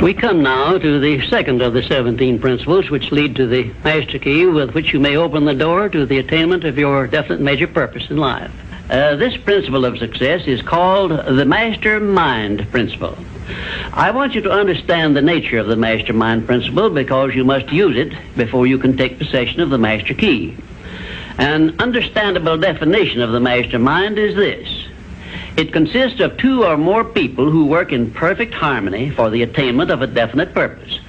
We come now to the second of the 17 principles which lead to the master key with which you may open the door to the attainment of your definite major purpose in life. This principle of success is called the mastermind principle. I want you to understand the nature of the mastermind principle because you must use it before you can take possession of the master key. An understandable definition of the mastermind is this. It consists of two or more people who work in perfect harmony for the attainment of a definite purpose.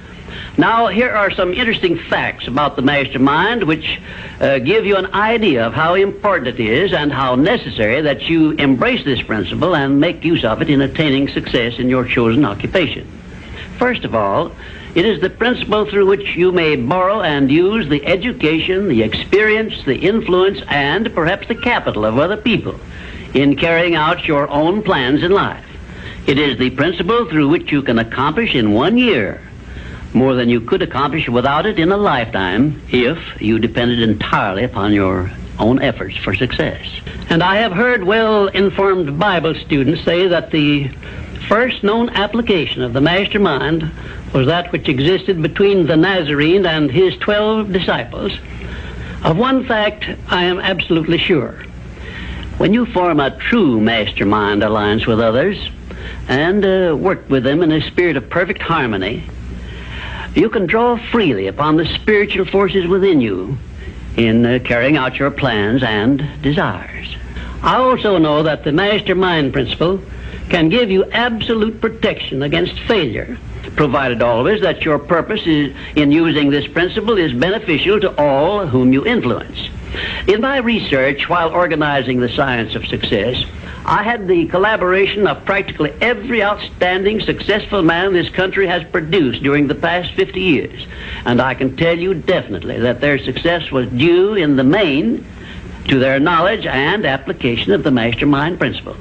Now, here are some interesting facts about the mastermind which give you an idea of how important it is and how necessary that you embrace this principle and make use of it in attaining success in your chosen occupation. First of all, it is the principle through which you may borrow and use the education, the experience, the influence, and perhaps the capital of other people in carrying out your own plans in life. It is the principle through which you can accomplish in 1 year more than you could accomplish without it in a lifetime if you depended entirely upon your own efforts for success. And I have heard well-informed Bible students say that the first known application of the mastermind was that which existed between the Nazarene and his 12 disciples. Of one fact I am absolutely sure. When you form a true mastermind alliance with others and work with them in a spirit of perfect harmony, you can draw freely upon the spiritual forces within you in carrying out your plans and desires. I also know that the mastermind principle can give you absolute protection against failure, provided always that your purpose in using this principle is beneficial to all whom you influence. In my research while organizing the science of success, I had the collaboration of practically every outstanding successful man this country has produced during the past 50 years. And I can tell you definitely that their success was due in the main to their knowledge and application of the mastermind principle.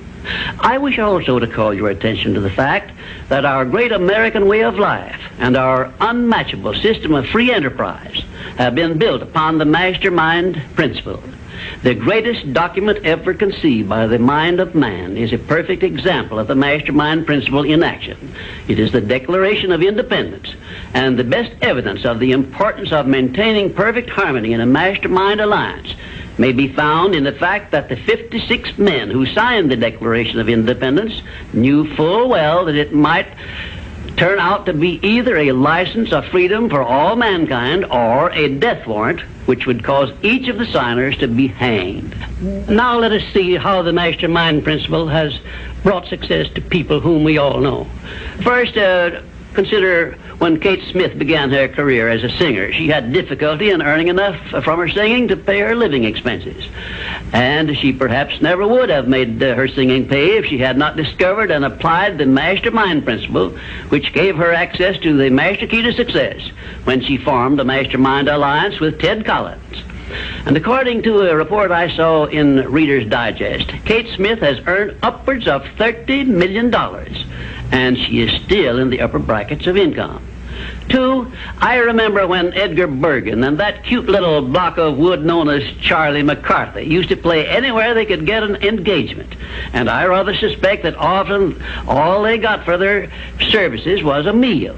I wish also to call your attention to the fact that our great American way of life and our unmatchable system of free enterprise have been built upon the mastermind principle. The greatest document ever conceived by the mind of man is a perfect example of the mastermind principle in action. It is the Declaration of Independence, and the best evidence of the importance of maintaining perfect harmony in a mastermind alliance may be found in the fact that the 56 men who signed the Declaration of Independence knew full well that it might turn out to be either a license of freedom for all mankind or a death warrant which would cause each of the signers to be hanged. Now let us see how the mastermind principle has brought success to people whom we all know. First, consider when Kate Smith began her career as a singer. She had difficulty in earning enough from her singing to pay her living expenses. And she perhaps never would have made her singing pay if she had not discovered and applied the mastermind principle, which gave her access to the master key to success when she formed a mastermind alliance with Ted Collins. And according to a report I saw in Reader's Digest, Kate Smith has earned upwards of $30 million, and she is still in the upper brackets of income. 2, I remember when Edgar Bergen and that cute little block of wood known as Charlie McCarthy used to play anywhere they could get an engagement. And I rather suspect that often all they got for their services was a meal.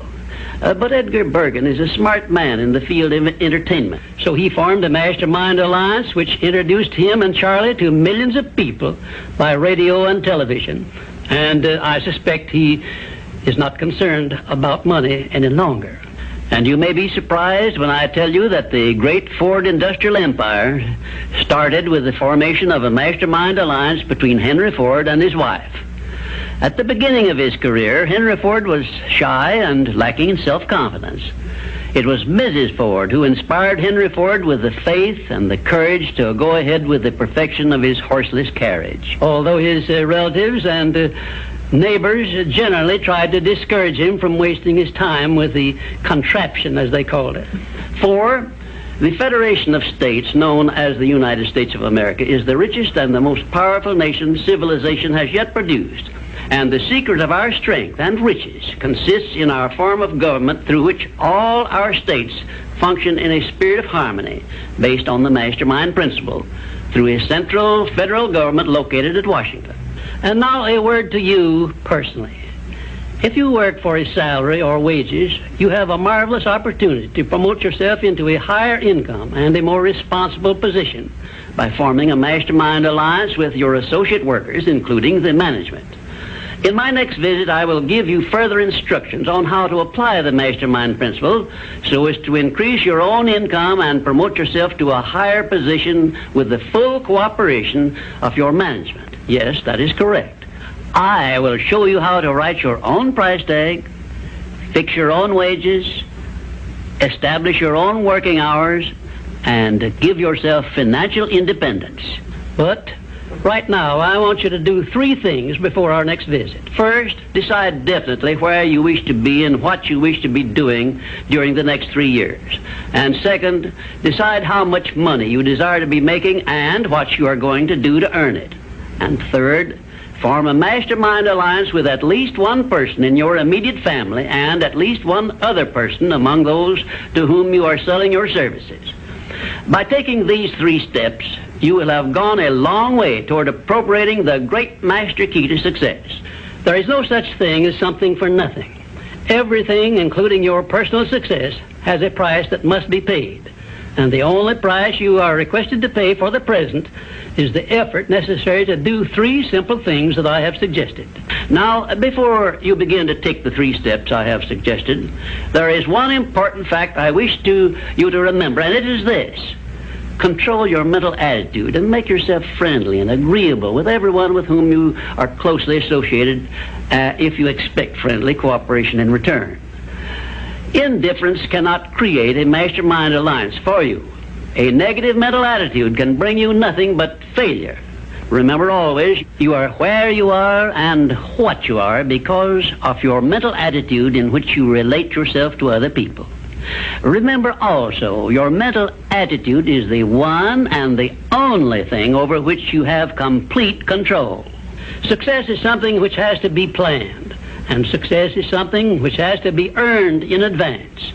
But Edgar Bergen is a smart man in the field of entertainment. So he formed a mastermind alliance which introduced him and Charlie to millions of people by radio and television. And I suspect he is not concerned about money any longer. And you may be surprised when I tell you that the great Ford industrial empire started with the formation of a mastermind alliance between Henry Ford and his wife. At the beginning of his career, Henry Ford was shy and lacking in self-confidence. It was Mrs. Ford who inspired Henry Ford with the faith and the courage to go ahead with the perfection of his horseless carriage. Although his relatives and neighbors generally tried to discourage him from wasting his time with the contraption, as they called it. 4, the Federation of States, known as the United States of America, is the richest and the most powerful nation civilization has yet produced. And the secret of our strength and riches consists in our form of government through which all our states function in a spirit of harmony based on the mastermind principle through a central federal government located at Washington. And now a word to you personally. If you work for a salary or wages, you have a marvelous opportunity to promote yourself into a higher income and a more responsible position by forming a mastermind alliance with your associate workers, including the management. In my next visit, I will give you further instructions on how to apply the mastermind principle so as to increase your own income and promote yourself to a higher position with the full cooperation of your management. Yes, that is correct. I will show you how to write your own price tag, fix your own wages, establish your own working hours, and give yourself financial independence. But right now, I want you to do 3 things before our next visit. First, decide definitely where you wish to be and what you wish to be doing during the next 3 years. And second, decide how much money you desire to be making and what you are going to do to earn it. And third, form a mastermind alliance with at least one person in your immediate family and at least one other person among those to whom you are selling your services. By taking these 3 steps, you will have gone a long way toward appropriating the great master key to success. There is no such thing as something for nothing. Everything, including your personal success, has a price that must be paid. And the only price you are requested to pay for the present is the effort necessary to do 3 simple things that I have suggested. Now, before you begin to take the 3 steps I have suggested, there is one important fact I wish you to remember, and it is this. Control your mental attitude and make yourself friendly and agreeable with everyone with whom you are closely associated if you expect friendly cooperation in return. Indifference cannot create a mastermind alliance for you. A negative mental attitude can bring you nothing but failure. Remember always, you are where you are and what you are because of your mental attitude in which you relate yourself to other people. Remember also, your mental attitude is the one and the only thing over which you have complete control. Success is something which has to be planned, and success is something which has to be earned in advance.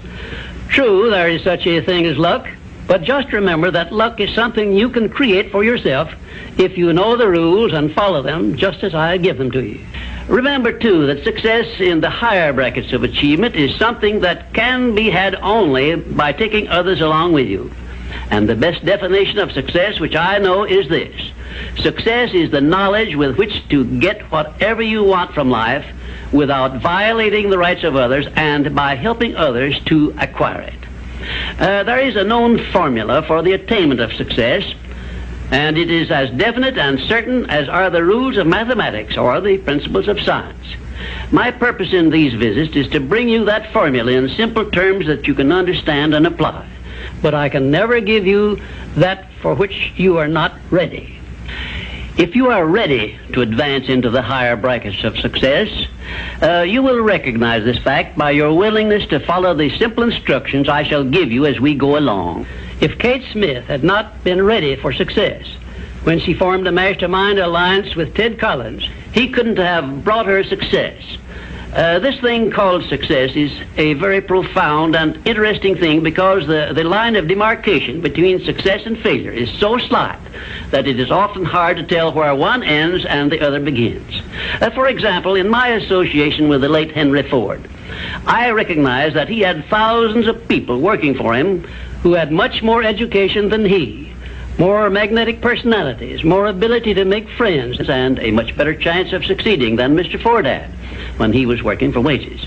True, there is such a thing as luck, but just remember that luck is something you can create for yourself if you know the rules and follow them just as I give them to you. Remember, too, that success in the higher brackets of achievement is something that can be had only by taking others along with you. And the best definition of success, which I know, is this. Success is the knowledge with which to get whatever you want from life without violating the rights of others and by helping others to acquire it. There is a known formula for the attainment of success, and it is as definite and certain as are the rules of mathematics or the principles of science. My purpose in these visits is to bring you that formula in simple terms that you can understand and apply. But I can never give you that for which you are not ready. If you are ready to advance into the higher brackets of success, you will recognize this fact by your willingness to follow the simple instructions I shall give you as we go along. If Kate Smith had not been ready for success when she formed a mastermind alliance with Ted Collins, he couldn't have brought her success. This thing called success is a very profound and interesting thing because the line of demarcation between success and failure is so slight that it is often hard to tell where one ends and the other begins. For example, in my association with the late Henry Ford, I recognized that he had thousands of people working for him who had much more education than he, more magnetic personalities, more ability to make friends, and a much better chance of succeeding than Mr. Ford had when he was working for wages.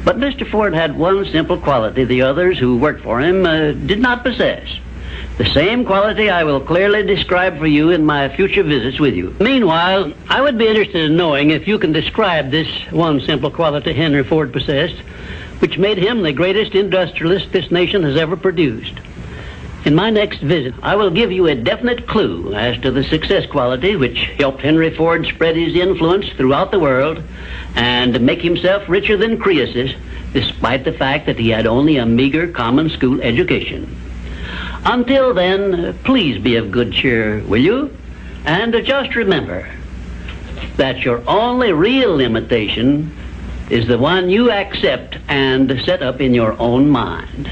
But Mr. Ford had one simple quality the others who worked for him did not possess. The same quality I will clearly describe for you in my future visits with you. Meanwhile, I would be interested in knowing if you can describe this one simple quality Henry Ford possessed, which made him the greatest industrialist this nation has ever produced. In my next visit, I will give you a definite clue as to the success quality which helped Henry Ford spread his influence throughout the world and make himself richer than Croesus, despite the fact that he had only a meager common school education. Until then, please be of good cheer, will you? And just remember that your only real limitation is the one you accept and set up in your own mind.